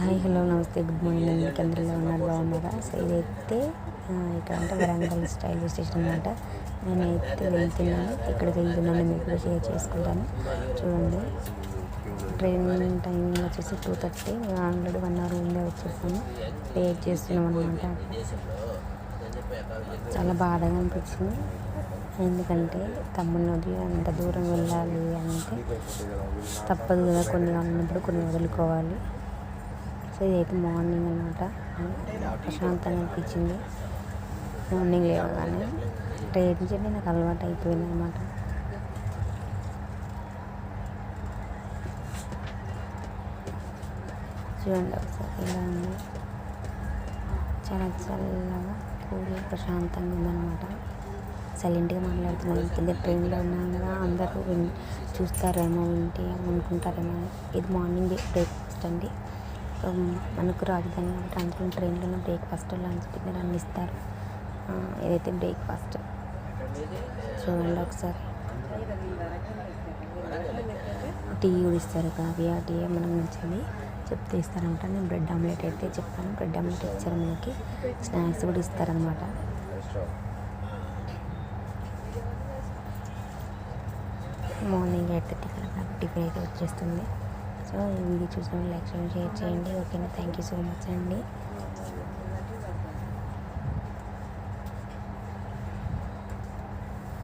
Hi hello నమస్తే good morning అందరికీ అందరిలో ఉన్నారు బాగున్నారా. సో ఇదైతే ఇక్కడ అంటే వరంగల్ రైల్వే స్టేషన్ అనమాట. నేనైతే వెళ్తున్నాను, ఎక్కడికి వెళ్తున్నాను మీకు కూడా షేర్ చేసుకుంటాను. చూడండి, ట్రైన్ టైం వచ్చేసి 2:30. మేము ఆల్రెడీ 1 hour ముందే వచ్చేసాము, వెయిట్ చేస్తున్నాం అనమాట. చాలా బాధగా అనిపించింది, ఎందుకంటే తమ్ముడిని వదిలి అంత దూరం వెళ్ళాలి అంటే తప్పదు కదా, కొన్ని ఉన్నప్పుడు కొన్ని వదులుకోవాలి. సో ఇదైతే మార్నింగ్ అనమాట, ప్రశాంతంగా అనిపించింది. మార్నింగ్ లేవగానే ట్రైన్ జర్నీ నాకు అలవాటు అయిపోయింది అనమాట. చూడండి ఒకసారి ఇలా ఉంది, చాలా చల్లగా కూల్ ప్రశాంతంగా ఉందన్నమాట. సైలెంట్గా మాట్లాడుతున్నాను, కింద ట్రైన్లో ఉన్నాను కదా, అందరూ చూస్తారేమో వింటే అనుకుంటారేమో. ఇది మార్నింగ్ బ్రేక్ఫాస్ట్ అండి. మనకు రాజధాని కాబట్టి అందరూ ట్రైన్లోనే బ్రేక్ఫాస్ట్, లంచ్, డిన్నర్ అన్నీ ఇస్తారు. ఇదైతే బ్రేక్ఫాస్ట్ చూడండి ఒకసారి. టీ కూడా ఇస్తారు, కాఫీ ఆ టీ మనకు నచ్చింది చెప్తే ఇస్తారనమాట. నేను బ్రెడ్ ఆమ్లెట్ అయితే చెప్పాను, బ్రెడ్ ఆమ్లెట్ ఇచ్చారు. మనకి స్నాక్స్ కూడా ఇస్తారనమాట. మార్నింగ్ 8:30 నాకు టిఫిన్ అయితే వచ్చేస్తుంది. సో ఈ వీడియో చూసిన లైక్ చేయండి, షేర్ చేయండి. ఓకేనా, థ్యాంక్ యూ సో మచ్ అండి.